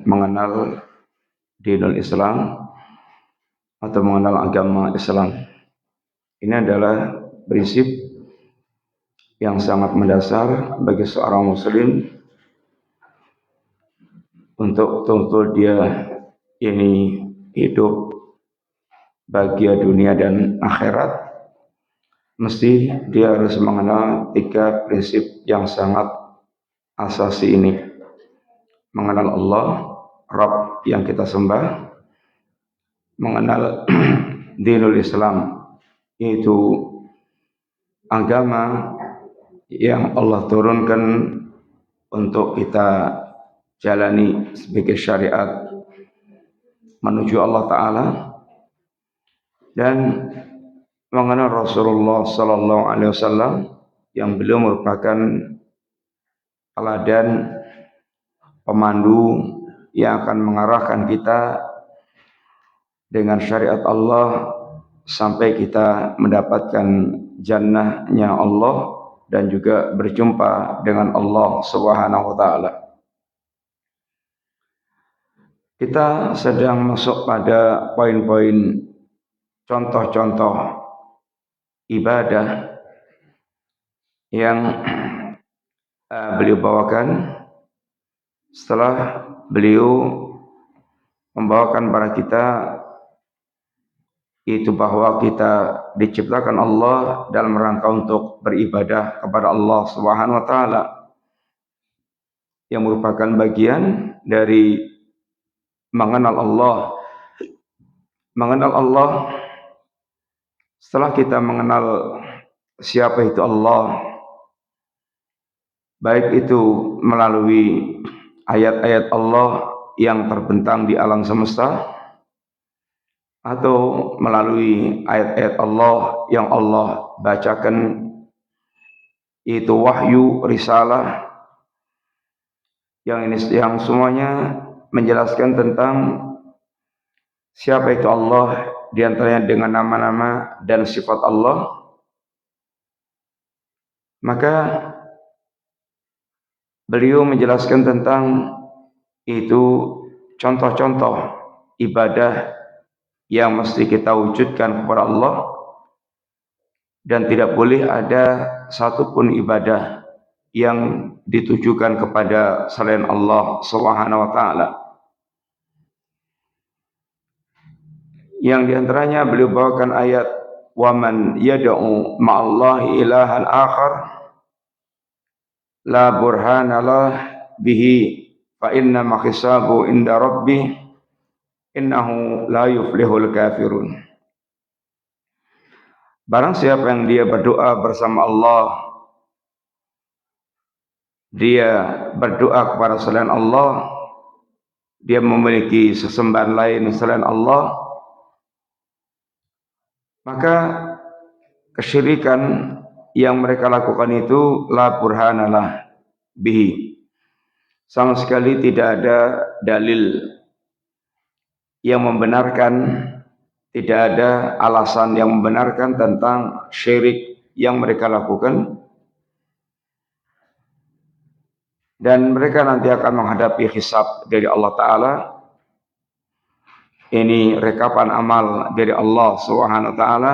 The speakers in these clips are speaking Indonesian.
mengenal dinul Islam atau mengenal agama Islam. Ini adalah prinsip yang sangat mendasar bagi seorang muslim untuk betul-betul dia ini hidup bahagia dunia dan akhirat. Mesti dia harus mengenal 3 prinsip yang sangat asasi ini. Mengenal Allah, Rabb yang kita sembah, mengenal dinul Islam, yaitu agama yang Allah turunkan untuk kita jalani sebagai syariat menuju Allah Ta'ala, dan mengenal Rasulullah Sallallahu Alaihi Wasallam yang beliau merupakan teladan pemandu yang akan mengarahkan kita dengan syariat Allah sampai kita mendapatkan jannahnya Allah dan juga berjumpa dengan Allah Subhanahu wa taala. Kita sedang masuk pada poin-poin contoh-contoh ibadah yang beliau bawakan setelah beliau membawakan kepada kita itu bahwa kita diciptakan Allah dalam rangka untuk beribadah kepada Allah Subhanahu wa taala, yang merupakan bagian dari mengenal Allah. Mengenal Allah, setelah kita mengenal siapa itu Allah, baik itu melalui ayat-ayat Allah yang terbentang di alam semesta, atau melalui ayat-ayat Allah yang Allah bacakan, yaitu wahyu, risalah, yang semuanya menjelaskan tentang siapa itu Allah, diantaranya dengan nama-nama dan sifat Allah. Maka beliau menjelaskan tentang itu contoh-contoh ibadah yang mesti kita wujudkan kepada Allah, dan tidak boleh ada satupun ibadah yang ditujukan kepada selain Allah Subhanahu wa taala. Yang diantaranya beliau bawakan ayat wa man yad'u ma'allahi ilahan akhar la burhanalah bihi fa inna ma hisabu inda rabbih innahu la yuflihul kafirun. Barang siapa yang dia berdoa bersama Allah, dia berdoa kepada selain Allah, dia memiliki sesembahan lain selain Allah, maka kesyirikan yang mereka lakukan itu la burhanalah bihi, sama sekali tidak ada dalil yang membenarkan, tidak ada alasan yang membenarkan tentang syirik yang mereka lakukan, dan mereka nanti akan menghadapi hisab dari Allah Ta'ala. Ini rekapan amal dari Allah Subhanahu wa taala,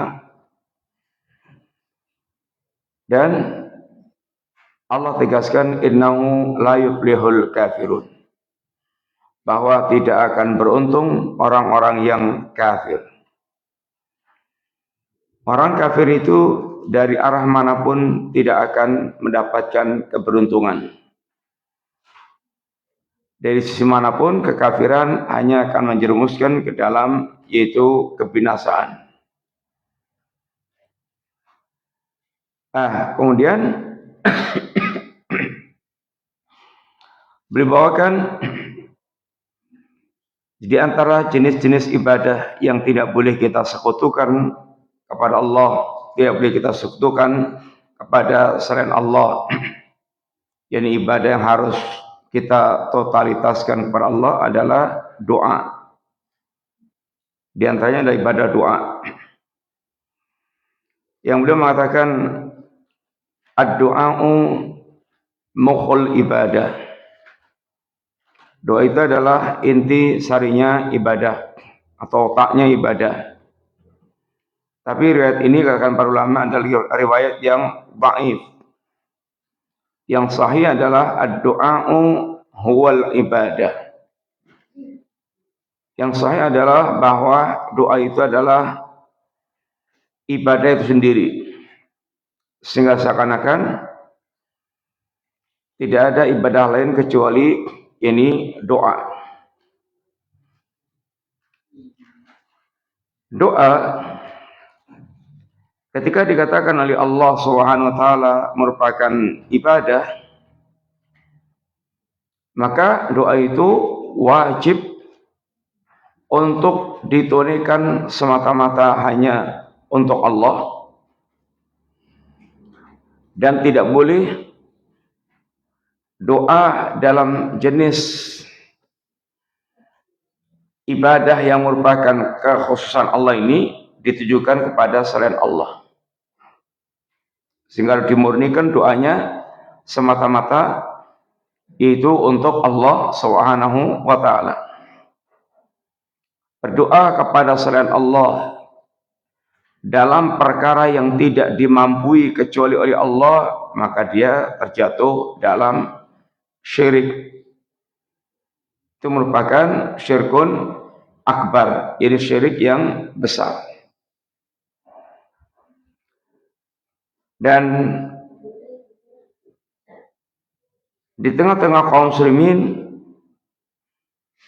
dan Allah tegaskan innahu la yuflihul kafirun, bahwa tidak akan beruntung orang-orang yang kafir. Orang kafir itu dari arah manapun tidak akan mendapatkan keberuntungan. Dari sisi manapun kekafiran hanya akan menjerumuskan ke dalam yaitu kebinasaan. Kemudian beliau bawakan di antara jenis-jenis ibadah yang tidak boleh kita sekutukan kepada Allah, tidak boleh kita sekutukan kepada selain Allah, yakni ibadah yang harus kita totalitaskan kepada Allah adalah doa. Di antaranya adalah ibadah doa, yang beliau mengatakan ad-du'a'u mukhul ibadah. Doa itu adalah inti sarinya ibadah atau otaknya ibadah. Tapi riwayat ini katakan para ulama adalah riwayat yang dhaif. Yang sahih adalah ad-du'a'u huwal ibadah. Yang sahih adalah bahwa doa itu adalah ibadah itu sendiri. Sehingga seakan-akan tidak ada ibadah lain kecuali ini doa. Doa ketika dikatakan oleh Allah Subhanahu wa taala merupakan ibadah, maka doa itu wajib untuk ditunaikan semata-mata hanya untuk Allah dan tidak boleh doa dalam jenis ibadah yang merupakan kekhususan Allah ini ditujukan kepada selain Allah, sehingga dimurnikan doanya semata-mata itu untuk Allah Subhanahu wa taala. Berdoa kepada selain Allah dalam perkara yang tidak dimampui kecuali oleh Allah, maka dia terjatuh dalam syirik. Itu merupakan syirkun akbar, jadi syirik yang besar. Dan di tengah-tengah kaum muslimin,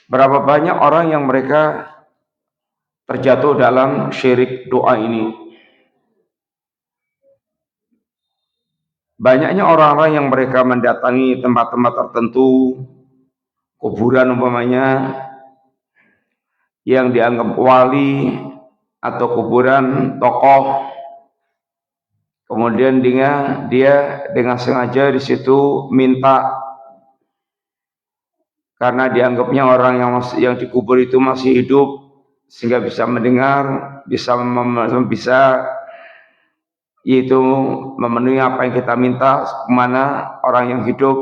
berapa banyak orang yang mereka terjatuh dalam syirik doa ini. Banyaknya orang-orang yang mereka mendatangi tempat-tempat tertentu, kuburan umpamanya, yang dianggap wali atau kuburan tokoh, kemudian dia dengan sengaja di situ minta, karena dianggapnya orang yang dikubur itu masih hidup, sehingga bisa mendengar, bisa yaitu memenuhi apa yang kita minta kemana orang yang hidup.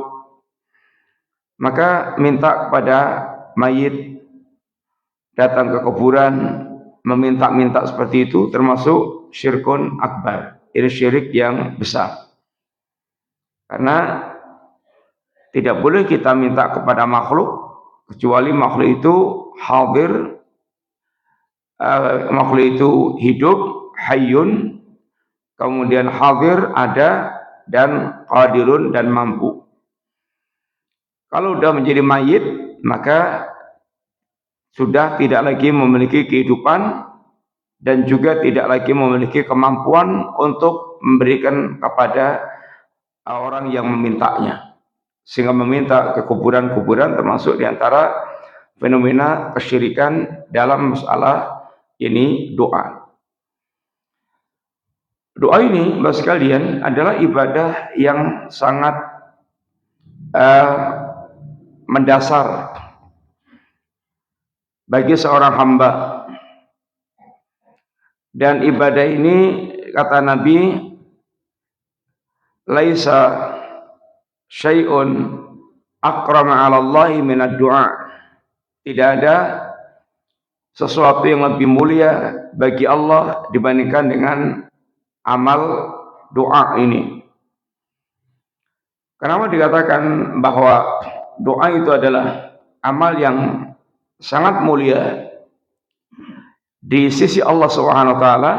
Maka minta kepada mayit datang ke kuburan, meminta-minta seperti itu termasuk syirkun akbar. Ini syirik yang besar. Karena tidak boleh kita minta kepada makhluk kecuali makhluk itu hadir, makhluk itu hidup, hayyun, kemudian hadir, ada, dan qadirun, dan mampu. Kalau sudah menjadi mayit, maka sudah tidak lagi memiliki kehidupan dan juga tidak lagi memiliki kemampuan untuk memberikan kepada orang yang memintanya. Sehingga meminta ke kuburan-kuburan termasuk diantara fenomena kesyirikan dalam masalah ini doa. Doa ini, Bapak sekalian, adalah ibadah yang sangat mendasar bagi seorang hamba. Dan ibadah ini, kata Nabi, laisa syai'un akrama 'ala Allahi minad du'a. Tidak ada sesuatu yang lebih mulia bagi Allah dibandingkan dengan amal doa ini. Kenapa dikatakan bahwa doa itu adalah amal yang sangat mulia di sisi Allah Subhanahu wa taala?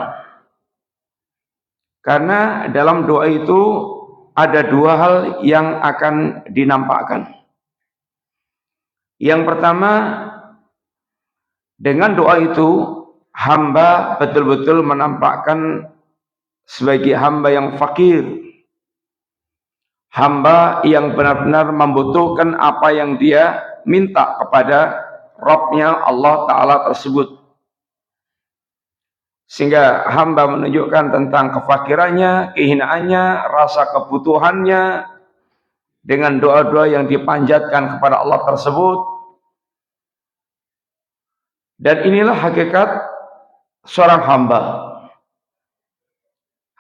Karena dalam doa itu ada dua hal yang akan dinampakkan. Yang pertama, dengan doa itu hamba betul-betul menampakkan sebagai hamba yang fakir, hamba yang benar-benar membutuhkan apa yang dia minta kepada Rabb-nya Allah Ta'ala tersebut. Sehingga hamba menunjukkan tentang kefakirannya, kehinaannya, rasa kebutuhannya dengan doa-doa yang dipanjatkan kepada Allah tersebut. Dan inilah hakikat seorang hamba.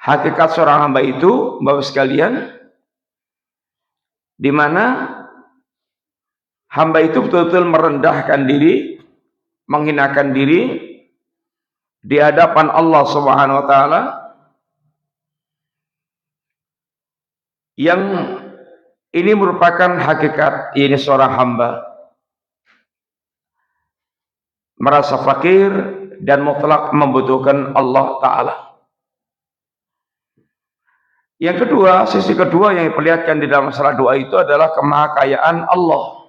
Hakikat seorang hamba itu, Bapak sekalian, di mana hamba itu betul-betul merendahkan diri, menghinakan diri di hadapan Allah Subhanahu wa taala, yang ini merupakan hakikat ini seorang hamba merasa fakir dan mutlak membutuhkan Allah taala. Yang kedua, sisi kedua yang diperlihatkan di dalam masalah doa itu adalah kemahakayaan Allah.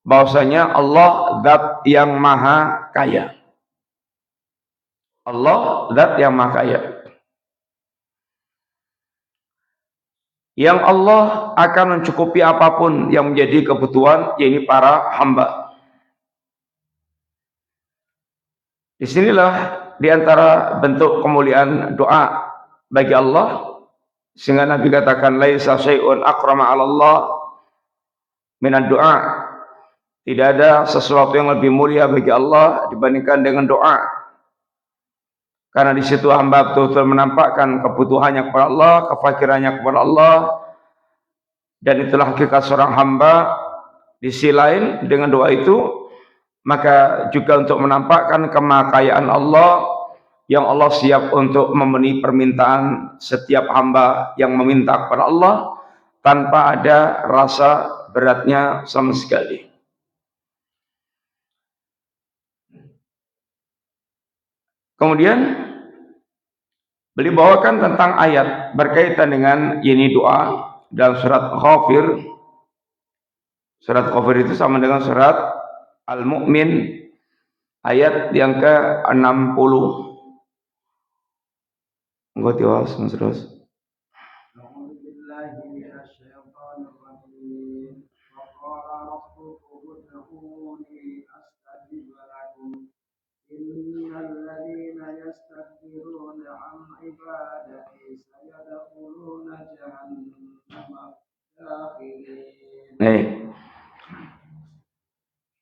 Bahwasanya Allah zat yang maha kaya. Allah zat yang maha kaya. Yang Allah akan mencukupi apapun yang menjadi kebutuhan yaitu para hamba. Disinilah diantara bentuk kemuliaan doa bagi Allah, sehingga Nabi katakan laisa syai'un akrama 'ala Allah minan doa. Tidak ada sesuatu yang lebih mulia bagi Allah dibandingkan dengan doa. Karena di situ hamba betul-betul menampakkan kebutuhannya kepada Allah, kefakirannya kepada Allah, dan itulah hakikat seorang hamba. Di sisi lain dengan doa itu, maka juga untuk menampakkan kemakayaan Allah, yang Allah siap untuk memenuhi permintaan setiap hamba yang meminta kepada Allah tanpa ada rasa beratnya sama sekali. Kemudian beliau bawakan tentang ayat berkaitan dengan ini doa dalam surat Ghafir. Surat Ghafir itu sama dengan surat Al-Mu'min ayat yang ke-60. Enggak tiwas, terus.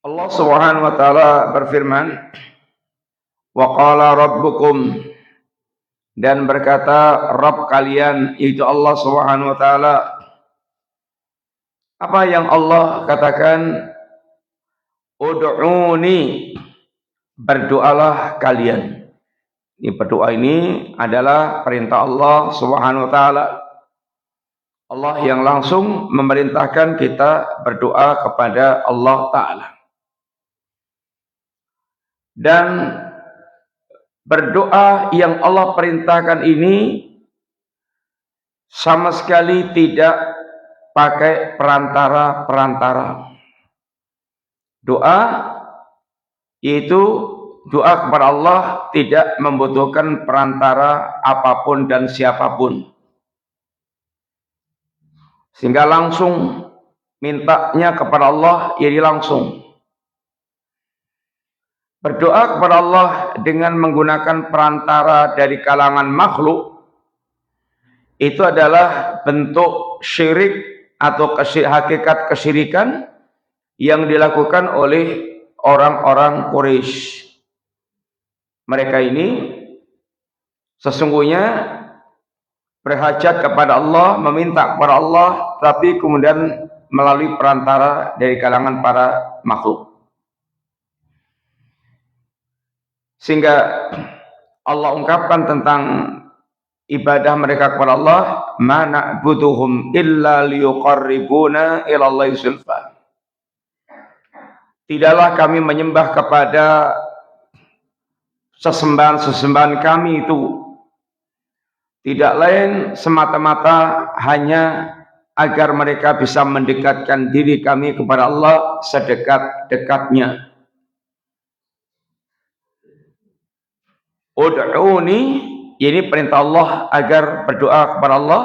Allah Subhanahu wa taala berfirman, wa qala rabbukum, dan berkata Rabb kalian, yaitu Allah Subhanahu wa taala. Apa yang Allah katakan? Ud'uni, berdoalah kalian. Ini berdoa ini adalah perintah Allah Subhanahu wa taala. Allah yang langsung memerintahkan kita berdoa kepada Allah taala. Dan berdoa yang Allah perintahkan ini sama sekali tidak pakai perantara-perantara. Doa yaitu doa kepada Allah tidak membutuhkan perantara apapun dan siapapun. Sehingga langsung mintanya kepada Allah, jadi langsung. Berdoa kepada Allah dengan menggunakan perantara dari kalangan makhluk, itu adalah bentuk syirik atau hakikat kesyirikan yang dilakukan oleh orang-orang Quraisy. Mereka ini sesungguhnya berhajat kepada Allah, meminta kepada Allah, tapi kemudian melalui perantara dari kalangan para makhluk. Sehingga Allah ungkapkan tentang ibadah mereka kepada Allah, ma na'buduhum illa liyuqarribuna ila Allahi zulfa. Tidaklah kami menyembah kepada sesembahan-sesembahan kami itu tidak lain semata-mata hanya agar mereka bisa mendekatkan diri kami kepada Allah sedekat-dekatnya. Ud'uni, ini perintah Allah agar berdoa kepada Allah.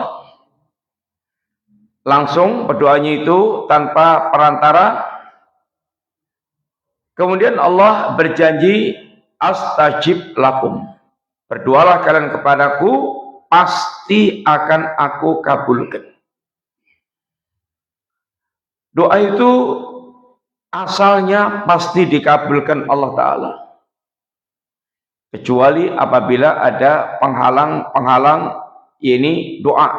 Langsung berdoanya itu tanpa perantara. Kemudian Allah berjanji, astajib lakum. Berdoalah kalian kepadaku, pasti akan aku kabulkan. Doa itu asalnya pasti dikabulkan Allah Ta'ala. Kecuali apabila ada penghalang-penghalang ini doa.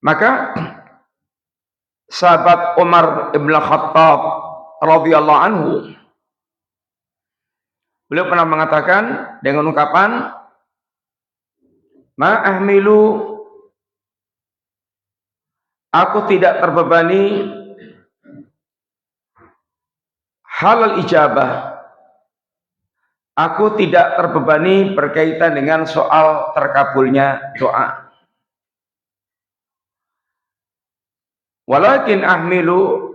Maka sahabat Umar ibn Khattab radhiyallahu anhu, beliau pernah mengatakan dengan ungkapan, ma ahmilu, aku tidak terbebani halal ijabah, aku tidak terbebani berkaitan dengan soal terkabulnya doa. Walakin ahmilu,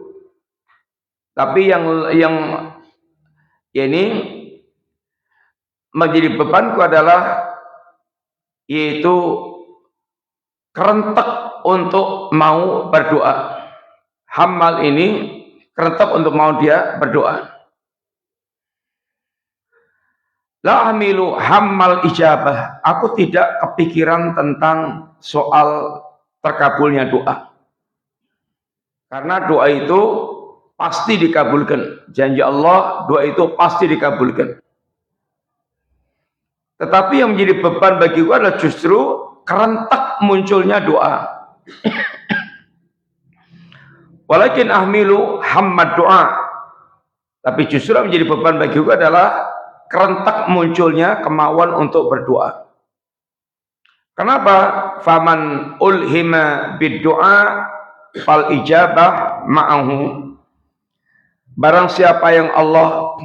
tapi yang ini menjadi bebanku adalah yaitu kerentek untuk mau berdoa. Hammal ini kerentek untuk mau dia berdoa. La ahmilu hammal ijabah, aku tidak kepikiran tentang soal terkabulnya doa. Karena doa itu pasti dikabulkan. Janji Allah, doa itu pasti dikabulkan. Tetapi yang menjadi beban bagiku adalah justru kerentak munculnya doa. Walakin ahmilu hammad doa. Tapi justru yang menjadi beban bagiku adalah kerentak munculnya kemauan untuk berdoa. Kenapa? Faman ulhima bid-doa fal ijabah ma'ahu. Barang siapa yang Allah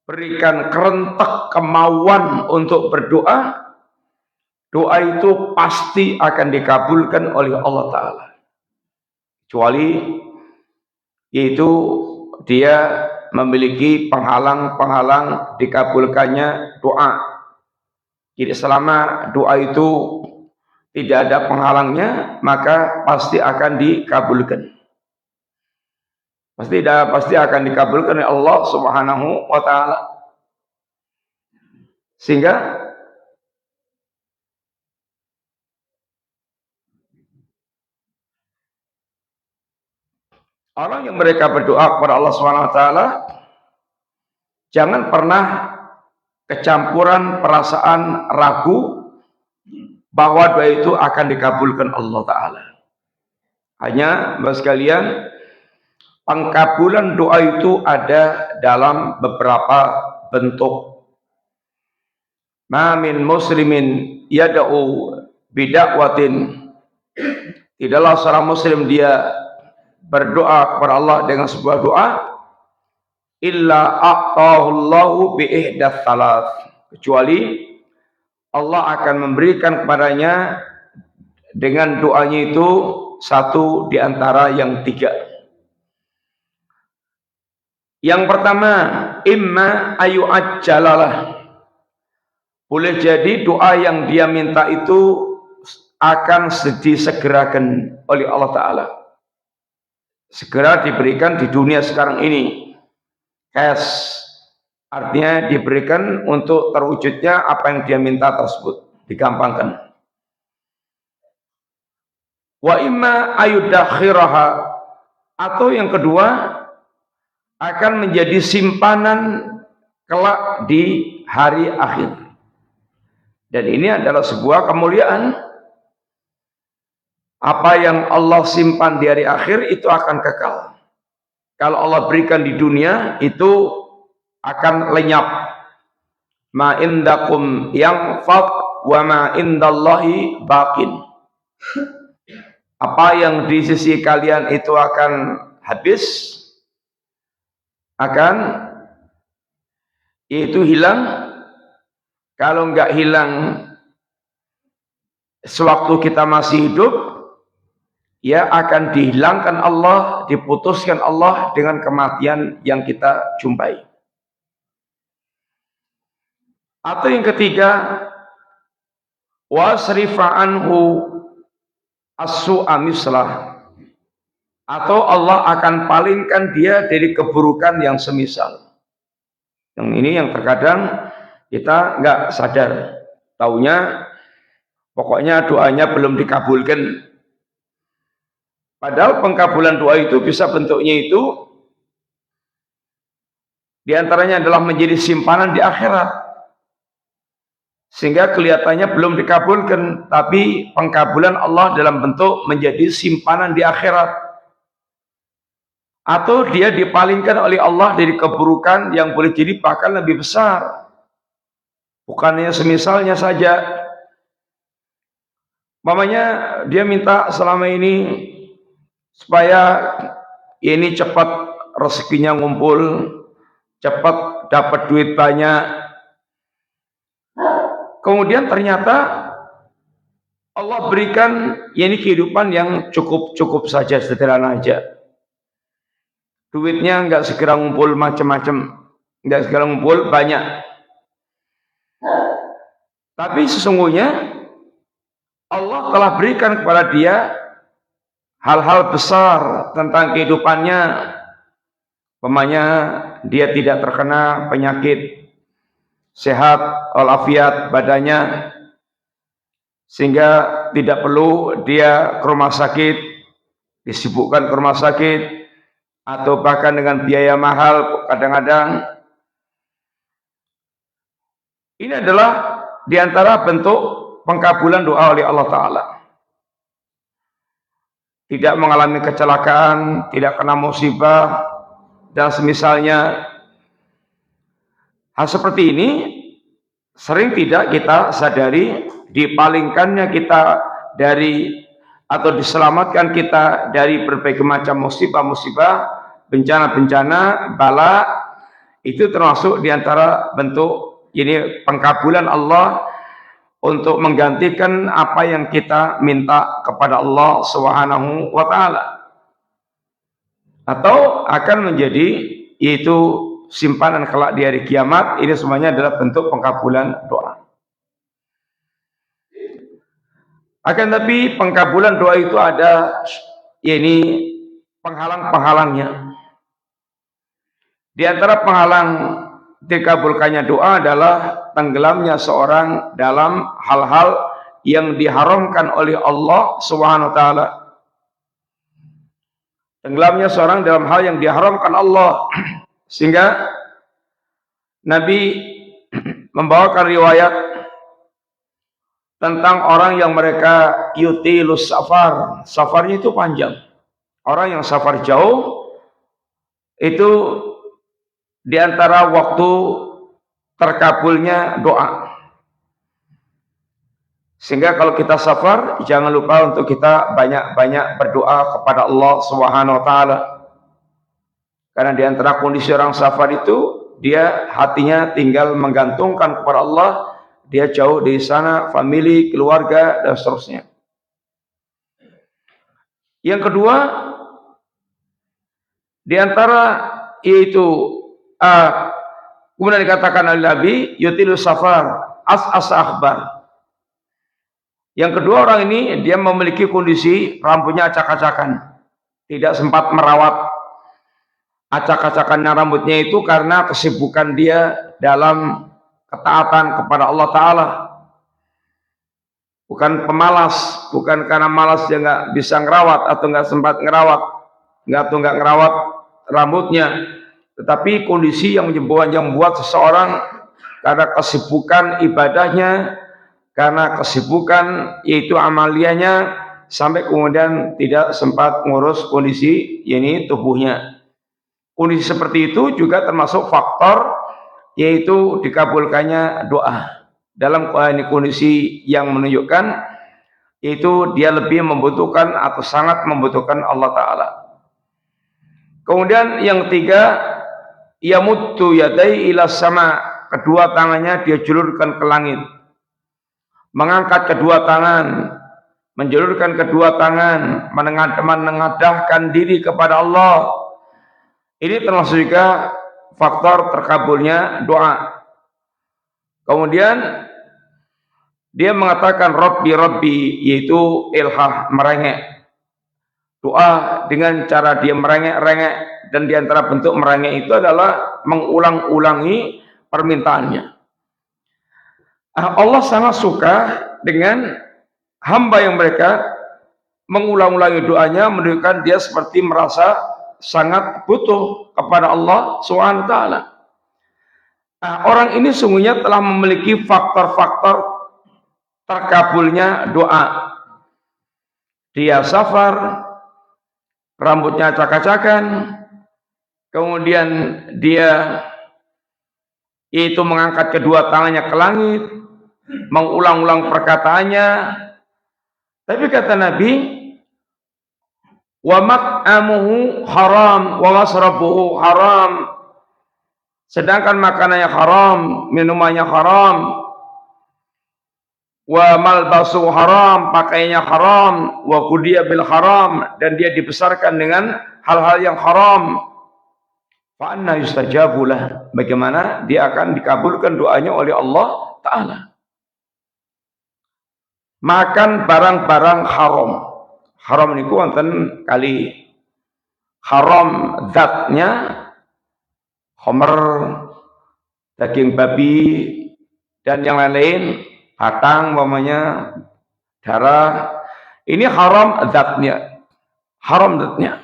berikan kerentak kemauan untuk berdoa, doa itu pasti akan dikabulkan oleh Allah Ta'ala. Kecuali yaitu dia memiliki penghalang-penghalang dikabulkannya doa. Jadi selama doa itu tidak ada penghalangnya, maka pasti akan dikabulkan. Pasti akan dikabulkan oleh Allah Subhanahu wa taala. Sehingga orang yang mereka berdoa kepada Allah Subhanahu wa taala jangan pernah kecampuran perasaan ragu bahwa doa itu akan dikabulkan Allah Ta'ala. Hanya Bapak sekalian, pengkabulan doa itu ada dalam beberapa bentuk. Ma min muslimin yad'u bida'watin, tidaklah seorang muslim dia berdoa kepada Allah dengan sebuah doa illa a'tahullahu bi ihdath thalath, kecuali Allah akan memberikan kepadanya dengan doanya itu satu di antara yang tiga. Yang pertama, imma ayu ajjalalah, boleh jadi doa yang dia minta itu akan disegerakan oleh Allah Ta'ala, segera diberikan di dunia sekarang ini. Cash, artinya diberikan untuk terwujudnya apa yang dia minta tersebut, digampangkan. Wa imma ayudakhiraha, atau yang kedua akan menjadi simpanan kelak di hari akhir. Dan ini adalah sebuah kemuliaan. Apa yang Allah simpan di hari akhir itu akan kekal. Kalau Allah berikan di dunia itu akan lenyap. Ma indakum yanfad wa ma indallahi baqin. Apa yang di sisi kalian itu akan habis, akan itu hilang. Kalau enggak hilang sewaktu kita masih hidup, ya akan dihilangkan Allah, diputuskan Allah dengan kematian yang kita jumpai. Atau yang ketiga, wasrifa anhu as-su'a mislah, atau Allah akan palingkan dia dari keburukan yang semisal. Yang ini yang terkadang kita enggak sadar, taunya pokoknya doanya belum dikabulkan. Padahal pengkabulan doa itu bisa bentuknya itu diantaranya adalah menjadi simpanan di akhirat, sehingga kelihatannya belum dikabulkan, tapi pengkabulan Allah dalam bentuk menjadi simpanan di akhirat. atau dia dipalingkan oleh Allah dari keburukan yang boleh jadi bahkan lebih besar. Bukannya semisalnya saja, mamanya dia minta selama ini supaya ini cepat rezekinya ngumpul, cepat dapat duit banyak. Kemudian ternyata Allah berikan ini kehidupan yang cukup saja, sederhana aja. Duitnya nggak segera ngumpul macam-macam, nggak segera ngumpul banyak. Tapi sesungguhnya Allah telah berikan kepada dia hal-hal besar tentang kehidupannya. Umpamanya dia tidak terkena penyakit, sehat walafiat badannya, sehingga tidak perlu dia ke rumah sakit, disibukkan ke rumah sakit, atau bahkan dengan biaya mahal kadang-kadang. Ini adalah diantara bentuk pengkabulan doa oleh Allah Ta'ala. Tidak mengalami kecelakaan, tidak kena musibah, dan semisalnya. Hal seperti ini sering tidak kita sadari, dipalingkannya kita dari atau diselamatkan kita dari berbagai macam musibah-musibah, bencana-bencana, bala. Itu termasuk diantara bentuk ini pengkabulan Allah untuk menggantikan apa yang kita minta kepada Allah Subhanahu wa Ta'ala, atau akan menjadi yaitu simpanan kelak di hari kiamat. Ini semuanya adalah bentuk pengkabulan doa. Akan tapi pengkabulan doa itu ada ini penghalang-penghalangnya. Di antara penghalang dikabulkannya doa adalah tenggelamnya seorang dalam hal-hal yang diharamkan oleh Allah Subhanahu wa Ta'ala. Tenggelamnya seorang dalam hal yang diharamkan Allah, sehingga Nabi membawakan riwayat tentang orang yang mereka yutilus safar. Safarnya itu panjang. Orang yang safar jauh itu diantara waktu terkabulnya doa. Sehingga kalau kita safar, jangan lupa untuk kita banyak-banyak berdoa kepada Allah Subhanahu wa Ta'ala. Karena diantara kondisi orang safar itu, dia hatinya tinggal menggantungkan kepada Allah. Dia jauh dari sana, famili, keluarga, dan seterusnya. Yang kedua, diantara yaitu kemudian dikatakan oleh Nabi, yutilu safar, as akhbar. Yang kedua, orang ini dia memiliki kondisi rambutnya acak-acakan, tidak sempat merawat acak-acakannya rambutnya itu karena kesibukan dia dalam ketaatan kepada Allah Ta'ala. Bukan pemalas, bukan karena malas dia nggak bisa ngerawat atau nggak sempat ngerawat, nggak ngerawat rambutnya, tetapi kondisi yang membuat seseorang karena kesibukan ibadahnya, karena kesibukan yaitu amaliannya, sampai kemudian tidak sempat ngurus kondisi ini tubuhnya. Kondisi seperti itu juga termasuk faktor yaitu dikabulkannya doa. Dalam kondisi yang menunjukkan yaitu dia lebih membutuhkan atau sangat membutuhkan Allah Ta'ala. Kemudian yang ketiga, yamuddu yadai ila sama, kedua tangannya dia julurkan ke langit, mengangkat kedua tangan, menjulurkan kedua tangan, menengadahkan diri kepada Allah. Ini termasuk juga faktor terkabulnya doa. Kemudian dia mengatakan Rabbi, yaitu ilhah, merengek. Doa dengan cara dia merengek-rengek, dan diantara bentuk merengek itu adalah mengulang-ulangi permintaannya. Allah sangat suka dengan hamba yang mereka mengulang-ulangi doanya, menunjukkan dia seperti merasa sangat butuh kepada Allah Subhanahu wa Ta'ala. Orang ini sungguhnya telah memiliki faktor-faktor terkabulnya doa. Dia safar, rambutnya acak-acakan, kemudian dia itu mengangkat kedua tangannya ke langit, mengulang-ulang perkataannya. Tapi kata Nabi, wa mat'amuhu haram wa masrabuhu haram, sedangkan makanannya haram, minumannya haram, wa malbasu haram, pakaiannya haram, wa qudiya bil haram, dan dia dibesarkan dengan hal-hal yang haram. Fa anna yustajabulah, bagaimana dia akan dikabulkan doanya oleh Allah Ta'ala. Makan barang-barang haram. Haram niku wonten kali haram zatnya, khamr, daging babi, dan yang lain-lain, batang, umpamanya darah. Ini haram zatnya. Haram zatnya.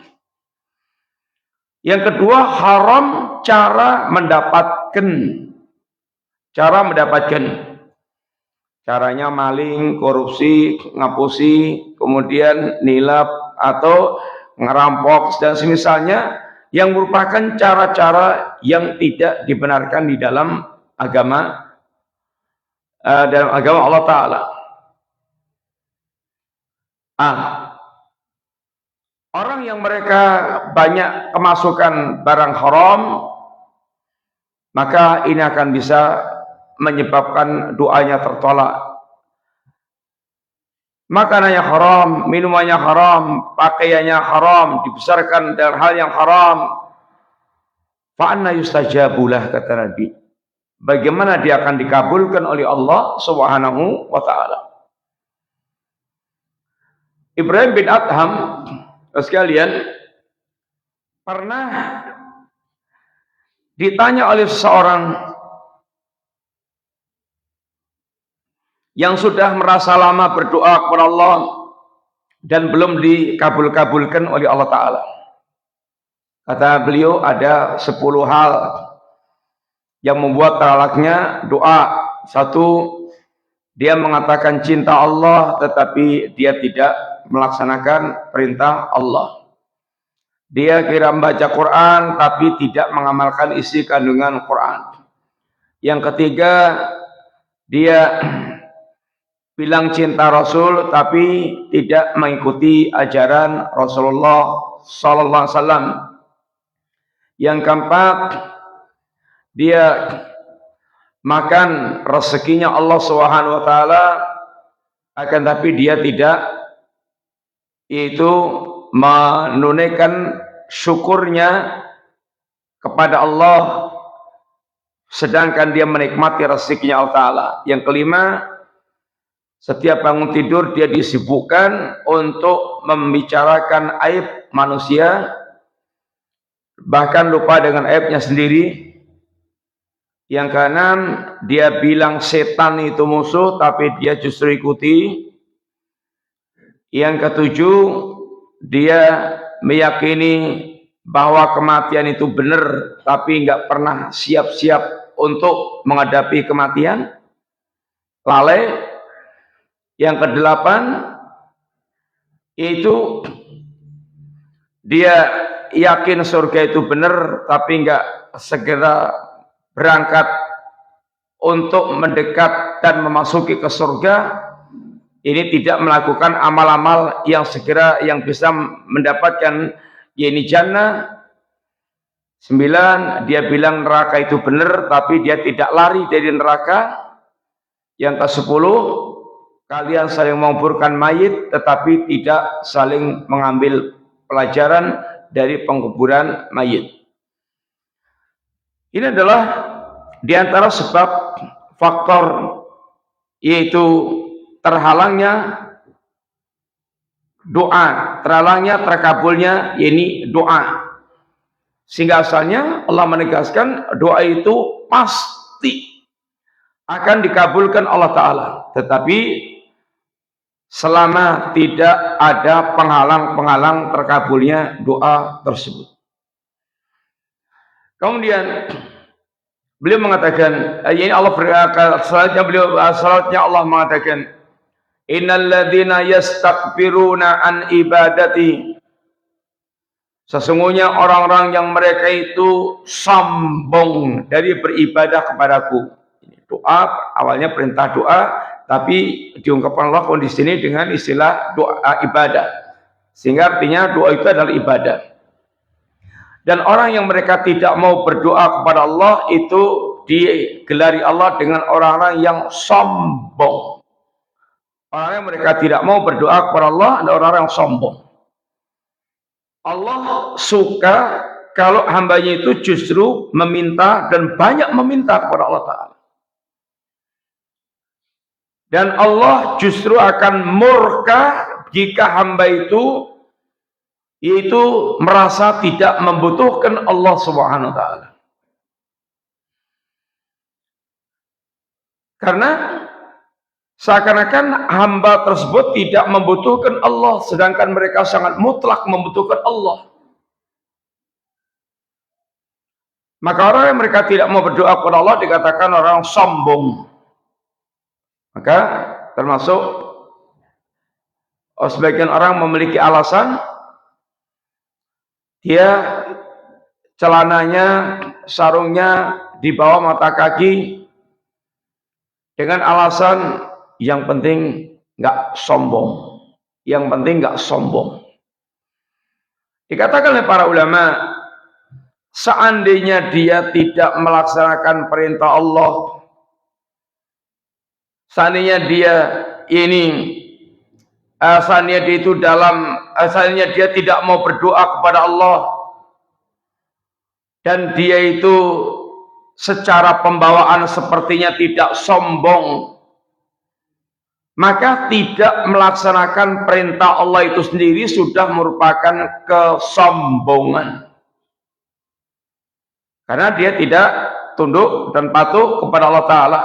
Yang kedua, haram cara mendapatkan. Cara mendapatkan. Caranya maling, korupsi, ngapusi, kemudian nilap atau ngerampok dan semisalnya, yang merupakan cara-cara yang tidak dibenarkan di dalam agama Allah Ta'ala. Orang yang mereka banyak kemasukan barang haram, maka ini akan bisa menyebabkan doanya tertolak. Makanannya haram, minumannya haram, pakaiannya haram, dibesarkan dalam hal yang haram. Fa anna yustajabulah, kata Nabi. Bagaimana dia akan dikabulkan oleh Allah Subhanahu wa Ta'ala. Ibrahim bin Adham sekalian pernah ditanya oleh seseorang yang sudah merasa lama berdoa kepada Allah dan belum dikabul-kabulkan oleh Allah Ta'ala. Kata beliau, ada 10 hal yang membuat terhalaknya doa. Satu, dia mengatakan cinta Allah tetapi dia tidak melaksanakan perintah Allah. Dia kira membaca Quran tapi tidak mengamalkan isi kandungan Quran. Yang ketiga, dia bilang cinta Rasul tapi tidak mengikuti ajaran Rasulullah sallallahu alaihi wasallam. Yang keempat, dia makan rezekinya Allah Subhanahu wa Ta'ala, akan tapi dia tidak yaitu menunaikan syukurnya kepada Allah, sedangkan dia menikmati rezekinya Allah Ta'ala. Yang kelima, setiap bangun tidur dia disibukkan untuk membicarakan aib manusia, bahkan lupa dengan aibnya sendiri. Yang keenam, dia bilang setan itu musuh tapi dia justru ikuti. Yang ketujuh, dia meyakini bahwa kematian itu benar tapi nggak pernah siap-siap untuk menghadapi kematian, lalai. Yang kedelapan, itu dia yakin surga itu benar tapi nggak segera berangkat untuk mendekat dan memasuki ke surga. Ini tidak melakukan amal-amal yang segera yang bisa mendapatkan yaitu jannah. 9, dia bilang neraka itu benar tapi dia tidak lari dari neraka. Yang ke-10, kalian saling menguburkan mayit tetapi tidak saling mengambil pelajaran dari penguburan mayit. Ini adalah diantara sebab faktor yaitu terhalangnya doa, terhalangnya terkabulnya yakni doa. Sehingga asalnya Allah menegaskan doa itu pasti akan dikabulkan Allah Ta'ala, tetapi selama tidak ada penghalang-penghalang terkabulnya doa tersebut. Kemudian beliau mengatakan, ini Allah salatnya Allah mengatakan, innal ladzina yastakbiruna an ibadati Sesungguhnya orang-orang yang mereka itu sombong dari beribadah kepadaku. Doa awalnya perintah doa, tapi diungkapkan Allah di sini dengan istilah doa ibadah. Sehingga artinya doa itu adalah ibadah. Dan orang yang mereka tidak mau berdoa kepada Allah itu digelari Allah dengan orang-orang yang sombong. Orang yang mereka tidak mau berdoa kepada Allah adalah orang-orang yang sombong. Allah suka kalau hambanya itu justru meminta dan banyak meminta kepada Allah Ta'ala. Dan Allah justru akan murka jika hamba itu merasa tidak membutuhkan Allah Subhanahu wa Ta'ala. Karena seakan-akan hamba tersebut tidak membutuhkan Allah, sedangkan mereka sangat mutlak membutuhkan Allah. Maka orang yang mereka tidak mau berdoa kepada Allah dikatakan orang sombong. Maka termasuk sebagian orang memiliki alasan, dia celananya, sarungnya di bawah mata kaki dengan alasan yang penting nggak sombong, yang penting nggak sombong. Dikatakan oleh para ulama, seandainya dia tidak melaksanakan perintah Allah, seandainya dia seandainya dia tidak mau berdoa kepada Allah dan dia itu secara pembawaan sepertinya tidak sombong, maka tidak melaksanakan perintah Allah itu sendiri sudah merupakan kesombongan. Karena dia tidak tunduk dan patuh kepada Allah Ta'ala.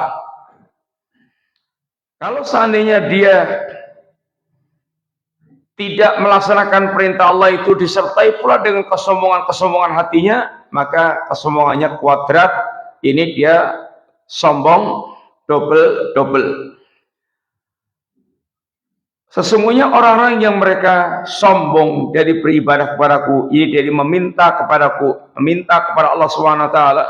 Kalau seandainya dia tidak melaksanakan perintah Allah itu disertai pula dengan kesombongan hatinya, maka kesombongannya kuadrat. Ini dia sombong double. Sesungguhnya orang-orang yang mereka sombong dari beribadah kepadaku, ini dari meminta kepadaku, meminta kepada Allah Subhanahu wa Ta'ala,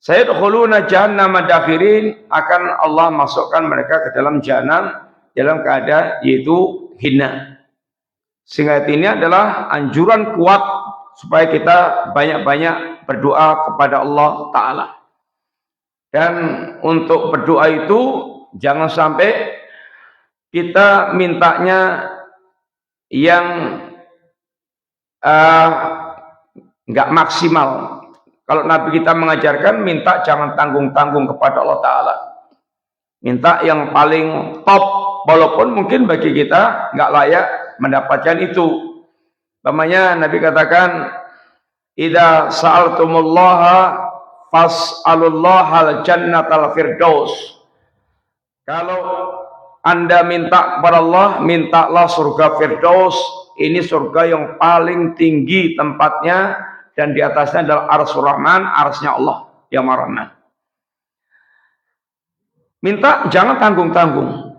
sayadkhuluna jahannama dakhirin, akan Allah masukkan mereka ke dalam jahanam dalam keadaan yaitu hina. Sehingga ini adalah anjuran kuat supaya kita banyak-banyak berdoa kepada Allah Ta'ala. Dan untuk berdoa itu jangan sampai kita mintanya yang nggak maksimal. Kalau Nabi kita mengajarkan minta jangan tanggung-tanggung kepada Allah Ta'ala. Minta yang paling top, walaupun mungkin bagi kita nggak layak mendapatkan itu. Namanya Nabi katakan, idza sa'altumullaha fas'alullahal jannatal firdaus. Kalau Anda minta kepada Allah, mintalah surga Firdaus. Ini surga yang paling tinggi tempatnya, dan di atasnya adalah Arsy Rahman, arsy-Nya Allah yang Rahman. Minta jangan tanggung-tanggung.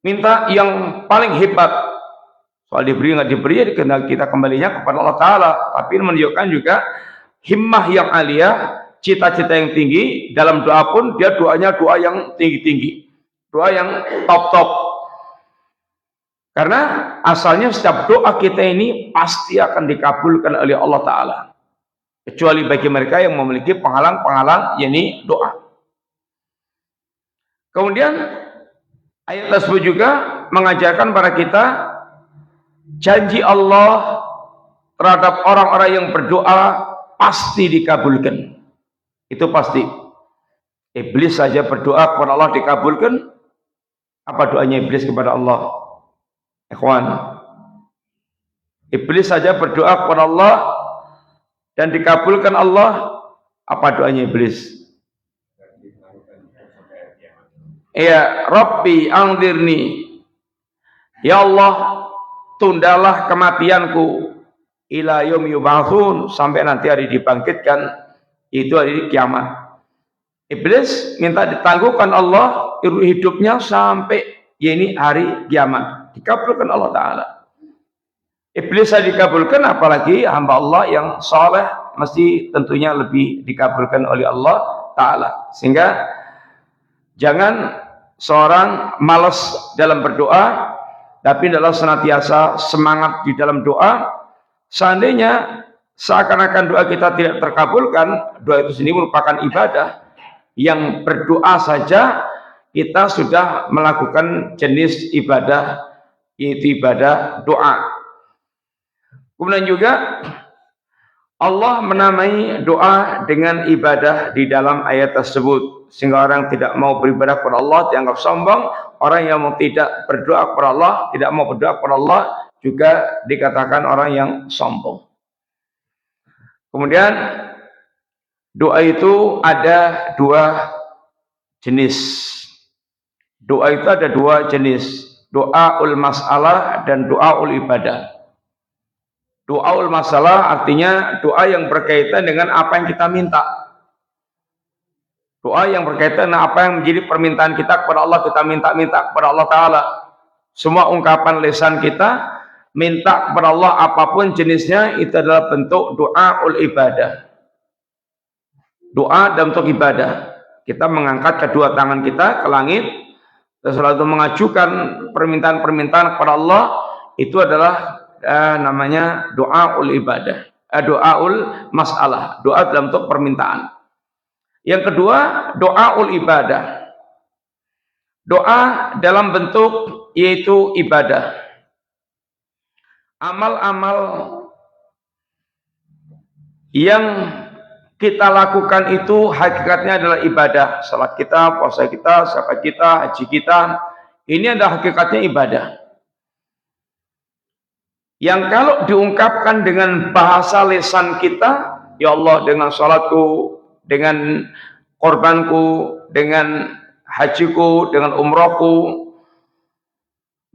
Minta yang paling hebat. Soal diberi nggak diberi, kita kembalinya kepada Allah Ta'ala. Tapi menunjukkan juga himmah yang aliyah, cita-cita yang tinggi. Dalam doa pun dia doanya doa yang tinggi-tinggi. Doa yang top-top. Karena asalnya setiap doa kita ini pasti akan dikabulkan oleh Allah Ta'ala. Kecuali bagi mereka yang memiliki penghalang-penghalang, yakni doa. Kemudian ayat tersebut juga mengajarkan pada kita janji Allah terhadap orang-orang yang berdoa pasti dikabulkan. Itu pasti. Iblis saja berdoa kepada Allah dikabulkan. Apa doanya iblis kepada Allah? Ikhwan, iblis saja berdoa kepada Allah dan dikabulkan Allah. Apa doanya iblis? Ya Rabbi angdirni, ya Allah tundalah kematianku ila yaum yub'atsun, sampai nanti hari dibangkitkan, itu hari kiamat. Iblis minta ditangguhkan Allah hidupnya sampai ini hari kiamat, dikabulkan Allah Ta'ala. Iblis saja dikabulkan, apalagi hamba Allah yang soleh mesti tentunya lebih dikabulkan oleh Allah Ta'ala. Sehingga jangan seorang malas dalam berdoa, tapi adalah senantiasa semangat di dalam doa. Seandainya seakan-akan doa kita tidak terkabulkan, doa itu sendiri merupakan ibadah. Yang berdoa saja kita sudah melakukan jenis ibadah, yaitu ibadah doa. Kemudian juga Allah menamai doa dengan ibadah di dalam ayat tersebut, sehingga orang tidak mau beribadah kepada Allah dianggap sombong. Orang yang mau tidak berdoa kepada Allah, tidak mau berdoa kepada Allah juga dikatakan orang yang sombong. Kemudian doa itu ada dua jenis. Doa itu ada dua jenis, doaul masalah dan doaul ibadah. Doaul masalah artinya doa yang berkaitan dengan apa yang kita minta. Doa yang berkaitan dengan apa yang menjadi permintaan kita kepada Allah, kita minta-minta kepada Allah Ta'ala. Semua ungkapan lisan kita minta kepada Allah apapun jenisnya, itu adalah bentuk doaul ibadah. Doa dalam bentuk ibadah. Kita mengangkat kedua tangan kita ke langit dan selalu mengajukan permintaan-permintaan kepada Allah. Itu adalah namanya doaul ibadah, doaul masalah, doa dalam bentuk permintaan. Yang kedua, doaul ibadah, doa dalam bentuk yaitu ibadah. Amal-amal yang kita lakukan itu hakikatnya adalah ibadah. Salat kita, puasa kita, zakat kita, haji kita, ini adalah hakikatnya ibadah. Yang kalau diungkapkan dengan bahasa lisan kita, ya Allah, dengan salatku, dengan korbanku, dengan hajiku, dengan umrohku,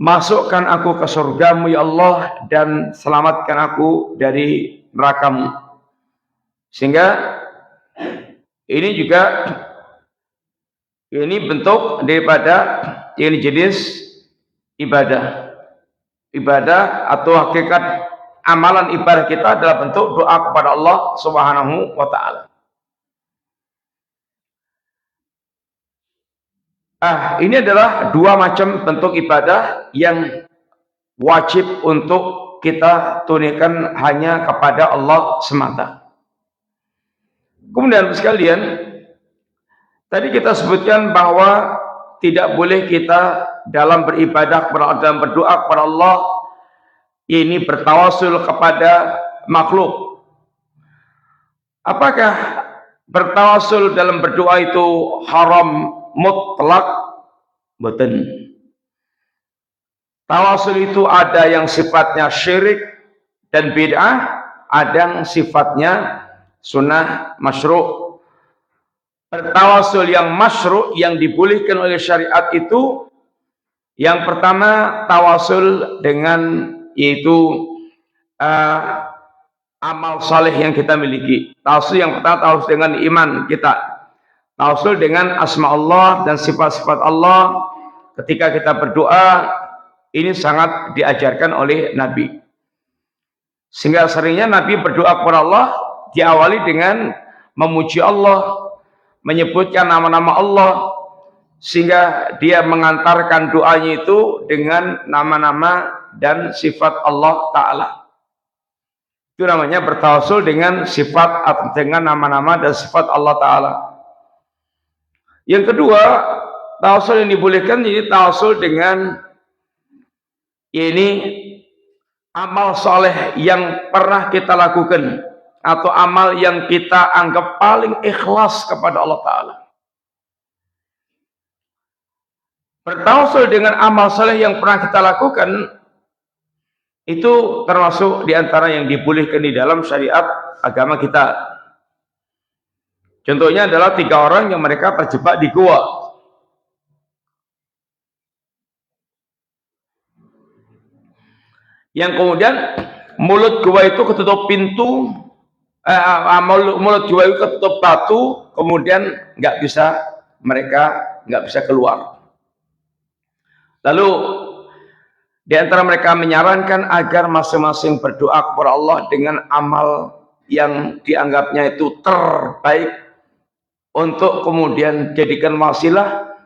masukkan aku ke surgamu ya Allah, dan selamatkan aku dari nerakamu. Sehingga ini juga ini bentuk daripada ini jenis ibadah. Ibadah atau hakikat amalan ibadah kita adalah bentuk doa kepada Allah Subhanahu wa Ta'ala. Ini adalah dua macam bentuk ibadah yang wajib untuk kita tunaikan hanya kepada Allah semata. Kemudian sekalian, tadi kita sebutkan bahwa tidak boleh kita dalam beribadah kepada Allah, dalam berdoa kepada Allah, ini bertawasul kepada makhluk. Apakah bertawasul dalam berdoa itu haram mutlak? Betul. Tawasul itu ada yang sifatnya syirik dan bid'ah, ada yang sifatnya sunnah masyru'. Bertawasul yang masyru', yang dibolehkan oleh syariat itu, yang pertama tawasul dengan yaitu amal saleh yang kita miliki. Tawasul yang pertama tawasul dengan iman kita. Tawasul dengan asma Allah dan sifat-sifat Allah ketika kita berdoa, ini sangat diajarkan oleh Nabi. Sehingga seringnya Nabi berdoa kepada Allah diawali dengan memuji Allah, menyebutkan nama-nama Allah, sehingga dia mengantarkan doanya itu dengan nama-nama dan sifat Allah Ta'ala. Itu namanya bertawasul dengan sifat atau dengan nama-nama dan sifat Allah Ta'ala. Yang kedua, tawasul yang dibolehkan ini tawasul dengan ini amal soleh yang pernah kita lakukan, atau amal yang kita anggap paling ikhlas kepada Allah Ta'ala. Bertawasul dengan amal soleh yang pernah kita lakukan, itu termasuk diantara yang dibolehkan di dalam syariat agama kita. Contohnya adalah 3 orang yang mereka terjebak di gua. Yang kemudian mulut gua itu ketutup pintu, mulut gua itu ketutup batu, kemudian mereka nggak bisa keluar. Lalu Di antara mereka menyarankan agar masing-masing berdoa kepada Allah dengan amal yang dianggapnya itu terbaik untuk kemudian jadikan wasilah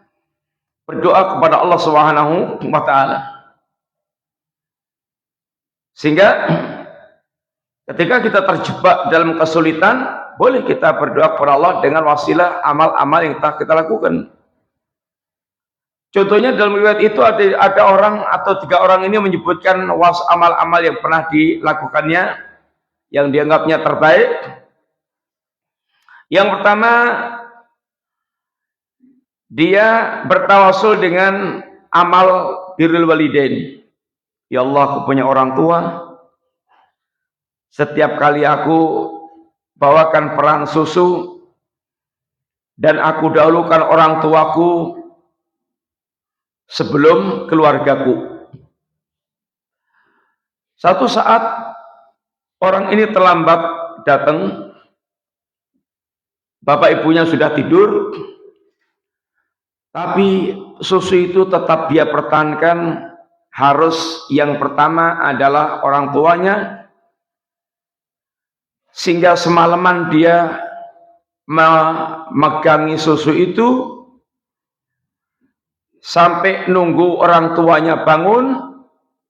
berdoa kepada Allah Subhanahu wa taala. Sehingga ketika kita terjebak dalam kesulitan, boleh kita berdoa kepada Allah dengan wasilah amal-amal yang telah kita lakukan. Contohnya dalam riwayat itu ada orang atau 3 orang ini menyebutkan amal-amal yang pernah dilakukannya yang dianggapnya terbaik. Yang pertama, dia bertawasul dengan amal birrul walidain. Ya Allah, aku punya orang tua. Setiap kali aku bawakan peran susu dan aku dahulukan orang tuaku sebelum keluargaku. Satu saat orang ini terlambat datang, bapak ibunya sudah tidur, tapi susu itu tetap dia pertahankan. Harus yang pertama adalah orang tuanya, sehingga semalaman dia memegangi susu itu sampai nunggu orang tuanya bangun,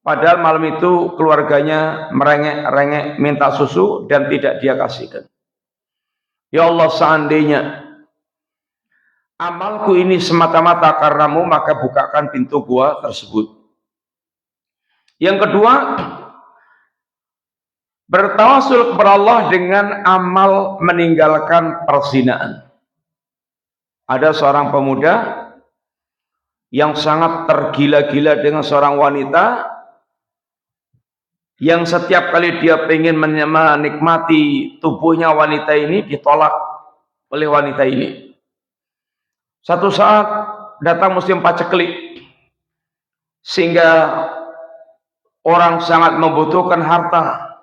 padahal malam itu keluarganya merengek-rengek minta susu dan tidak dia kasihkan. Ya Allah, seandainya amalku ini semata-mata karenamu, maka bukakan pintu gua tersebut. Yang kedua, bertawasul kepada Allah dengan amal meninggalkan perzinaan. Ada seorang pemuda yang sangat tergila-gila dengan seorang wanita, yang setiap kali dia ingin menikmati tubuhnya wanita ini, ditolak oleh wanita ini. Satu saat datang musim paceklik, sehingga orang sangat membutuhkan harta,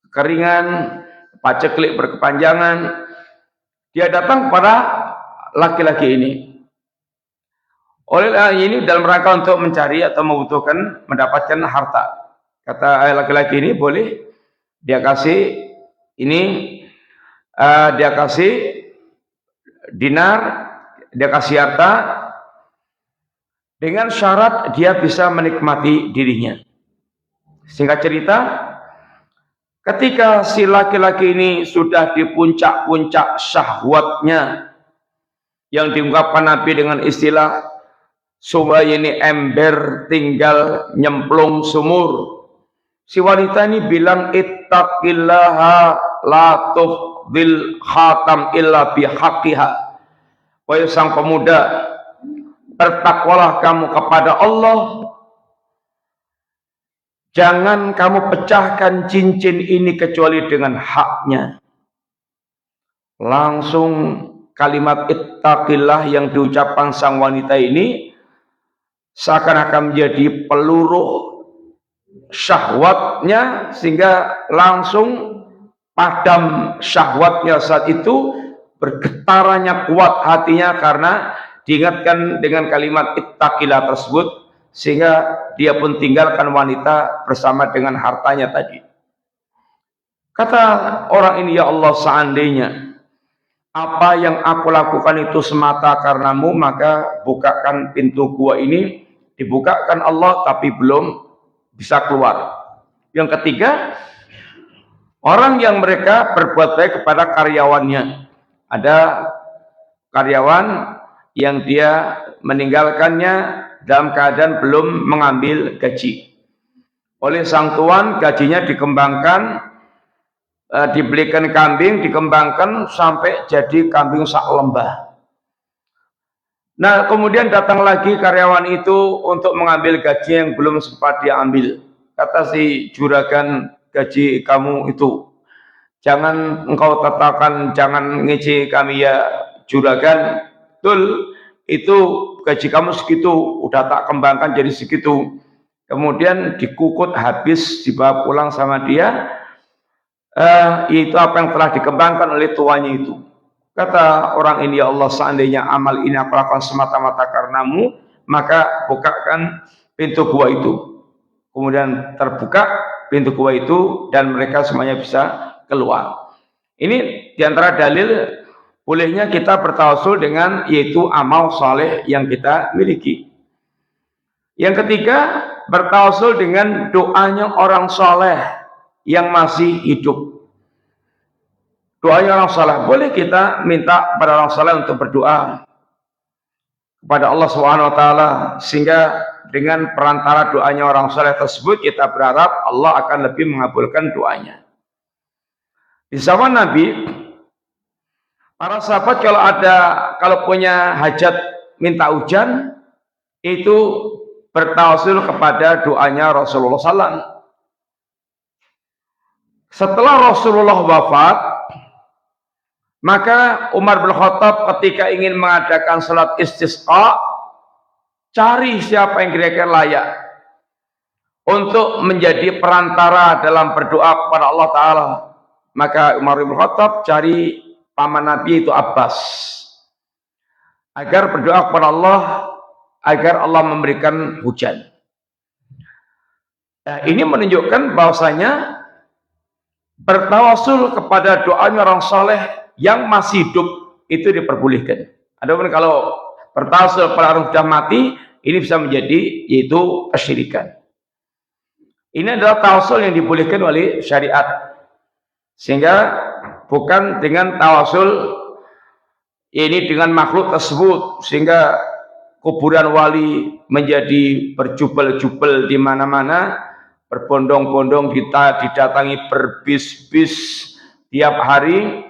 keringan, paceklik berkepanjangan. Dia datang kepada laki-laki ini. Oleh ini dalam rangka untuk mencari atau membutuhkan mendapatkan harta. Kata laki-laki ini, boleh dia kasih ini, dia kasih dinar, dia kasih harta dengan syarat dia bisa menikmati dirinya. Singkat cerita, ketika si laki-laki ini sudah di puncak-puncak syahwatnya, yang diungkapkan Nabi dengan istilah "Sumba ini ember tinggal nyemplung sumur", si wanita ini bilang, "Ittaqillaha la tufdil khatam illa bihaqqiha." Wahai sang pemuda, bertakwalah kamu kepada Allah. Jangan kamu pecahkan cincin ini kecuali dengan haknya. Langsung kalimat ittaqillah yang diucapkan sang wanita ini seakan-akan menjadi peluru syahwatnya, sehingga langsung padam syahwatnya saat itu, bergetarannya kuat hatinya karena diingatkan dengan kalimat ittaqillah tersebut, sehingga dia pun tinggalkan wanita bersama dengan hartanya tadi. Kata orang ini, "Ya Allah, seandainya apa yang aku lakukan itu semata karenamu, maka bukakan pintu gua ini." Dibukakan Allah, tapi belum bisa keluar. Yang ketiga, orang yang mereka berbuat baik kepada karyawannya. Ada karyawan yang dia meninggalkannya dalam keadaan belum mengambil gaji. Oleh sang tuan, gajinya dikembangkan, dibelikan kambing, dikembangkan sampai jadi kambing sak lembah. Nah, kemudian datang lagi karyawan itu untuk mengambil gaji yang belum sempat dia ambil. Kata si juragan, "Gaji kamu itu jangan engkau tetapkan, jangan ngece kami ya juragan. Betul, itu gaji kamu segitu, udah tak kembangkan jadi segitu." Kemudian dikukut habis, dibawa pulang sama dia. Itu apa yang telah dikembangkan oleh tuannya itu. Kata orang ini, "Ya Allah, seandainya amal ini aku lakukan semata-mata karenamu, maka bukakan pintu gua itu." kemudian terbuka pintu gua itu dan mereka semuanya bisa keluar. Ini diantara dalil bolehnya kita bertawasul dengan yaitu amal soleh yang kita miliki. Yang ketiga, bertawasul dengan doanya orang soleh yang masih hidup. Doanya orang soleh, boleh kita minta pada orang soleh untuk berdoa kepada Allah Subhanahu Wa Taala, sehingga dengan perantara doanya orang soleh tersebut kita berharap Allah akan lebih mengabulkan doanya. Di zaman Nabi, para sahabat kalau punya hajat minta hujan, itu bertawasul kepada doanya Rasulullah SAW. Setelah Rasulullah wafat, maka Umar bin Khattab ketika ingin mengadakan salat istisqa, cari siapa yang kira-kira layak untuk menjadi perantara dalam berdoa kepada Allah Ta'ala. Maka Umar bin Khattab cari paman Nabi itu Abbas, agar berdoa kepada Allah, agar Allah memberikan hujan. Nah, ini menunjukkan bahwasanya bertawasul kepada doanya orang soleh yang masih hidup itu diperbolehkan. Adapun kalau bertawasul kepada orang sudah mati, ini bisa menjadi yaitu kesyirikan. Ini adalah tawasul yang dibolehkan oleh syariat. Sehingga bukan dengan tawasul ini dengan makhluk tersebut, sehingga kuburan wali menjadi berjubel-jubel di mana-mana, berbondong-bondong kita didatangi berbis-bis tiap hari,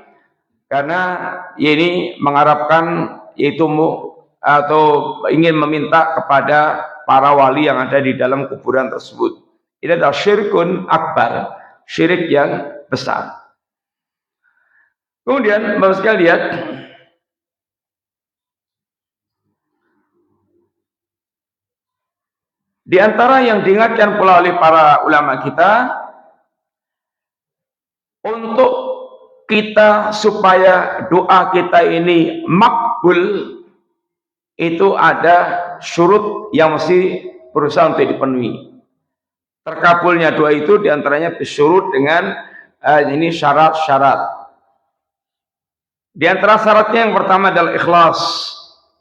karena ini mengharapkan yaitu atau ingin meminta kepada para wali yang ada di dalam kuburan tersebut. Ini adalah syirkun akbar, syirik yang besar. Kemudian Bapak sekalian lihat, di antara yang diingatkan pula oleh para ulama kita, untuk kita supaya doa kita ini makbul, itu ada syurut yang mesti berusaha untuk dipenuhi. Terkabulnya doa itu diantaranya disyurut dengan ini syarat-syarat. Di antara syaratnya yang pertama adalah ikhlas.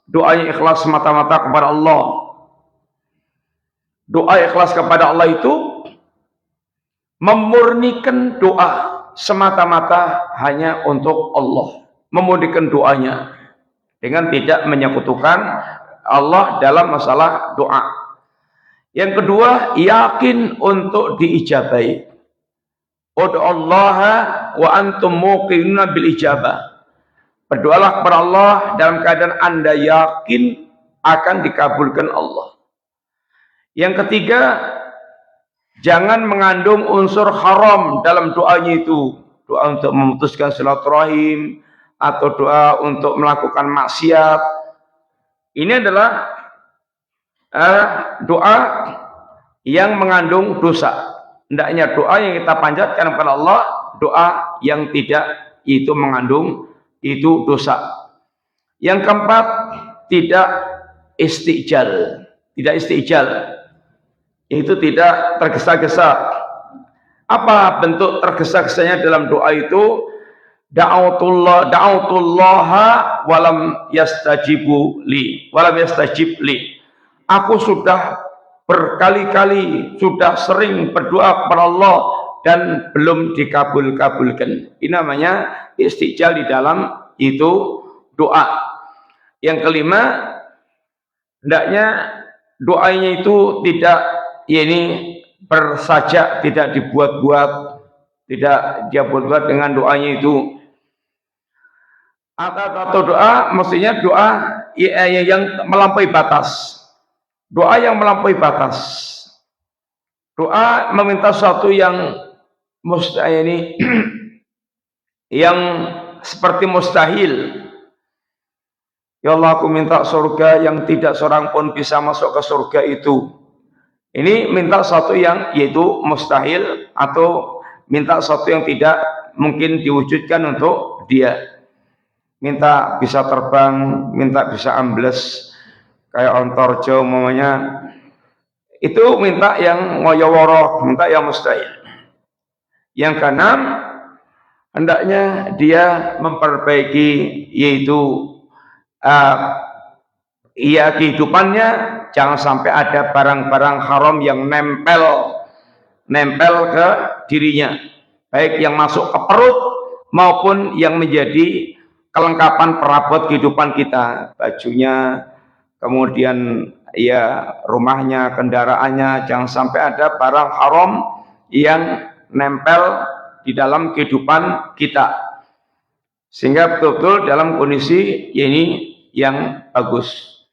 Doanya ikhlas semata-mata kepada Allah. Doa ikhlas kepada Allah itu memurnikan doa semata-mata hanya untuk Allah. Memurnikan doanya dengan tidak menyekutukan Allah dalam masalah doa. Yang kedua, yakin untuk diijabahi. Ud'ullaha wa antum muqinuna bil ijabah. Berdoalah kepada Allah dalam keadaan Anda yakin akan dikabulkan Allah. Yang ketiga, jangan mengandung unsur haram dalam doanya itu. Doa untuk memutuskan silaturahim atau doa untuk melakukan maksiat. Ini adalah doa yang mengandung dosa. Hendaknya doa yang kita panjatkan kepada Allah, doa yang tidak itu mengandung itu dosa. Yang keempat, tidak istijal. Tidak istijal, itu tidak tergesa-gesa. Apa bentuk tergesa-gesanya dalam doa itu? Da'autullaha walam yastajibu li, walam yastajib li. Aku sudah berkali-kali, sudah sering berdoa kepada Allah dan belum dikabul-kabulkan. Ini namanya istijal di dalam itu doa. Yang kelima, hendaknya doanya itu tidak bersajak, tidak dibuat-buat, tidak dia buat-buat dengan doanya itu. Atau doa, maksudnya doa yang melampaui batas. Doa yang melampaui batas. Doa meminta sesuatu yang mustahil, yang seperti mustahil. Ya Allah, aku minta surga yang tidak seorang pun bisa masuk ke surga itu. Ini minta sesuatu yang yaitu mustahil, atau minta sesuatu yang tidak mungkin diwujudkan untuk dia. Minta bisa terbang, minta bisa ambles kayak ontorjo umpamanya. Itu minta yang ngoyoworo, minta yang mustahil. Yang keenam, hendaknya dia memperbaiki, yaitu kehidupannya, jangan sampai ada barang-barang haram yang nempel ke dirinya, baik yang masuk ke perut maupun yang menjadi kelengkapan perabot kehidupan kita, bajunya, kemudian ya rumahnya, kendaraannya, jangan sampai ada barang haram yang nempel di dalam kehidupan kita, sehingga betul-betul dalam kondisi ini yang bagus.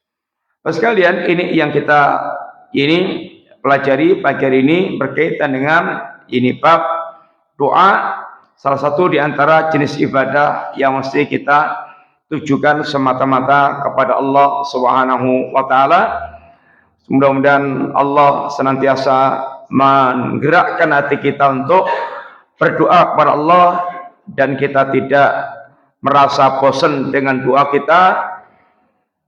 Sekalian, ini yang kita pelajari pagi hari ini berkaitan dengan ini bab doa, salah satu di antara jenis ibadah yang mesti kita tujukan semata-mata kepada Allah Subhanahu wa taala. Mudah-mudahan Allah senantiasa menggerakkan hati kita untuk berdoa kepada Allah dan kita tidak merasa bosan dengan doa kita,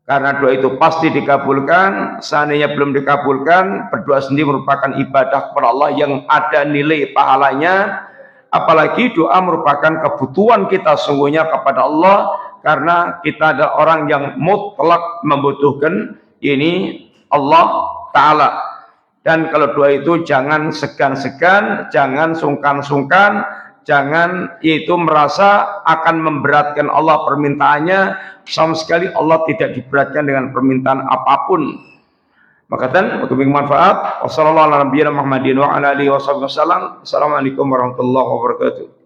karena doa itu pasti dikabulkan. Seandainya belum dikabulkan, berdoa sendiri merupakan ibadah kepada Allah yang ada nilai pahalanya. Apalagi doa merupakan kebutuhan kita sungguhnya kepada Allah, karena kita adalah orang yang mutlak membutuhkan ini Allah Ta'ala. Dan kalau doa itu jangan segan-segan, jangan sungkan-sungkan, jangan yaitu merasa akan memberatkan Allah permintaannya. Sama sekali Allah tidak diberatkan dengan permintaan apapun. Maka dan bermanfaat. Wassalamualaikum warahmatullahi wabarakatuh.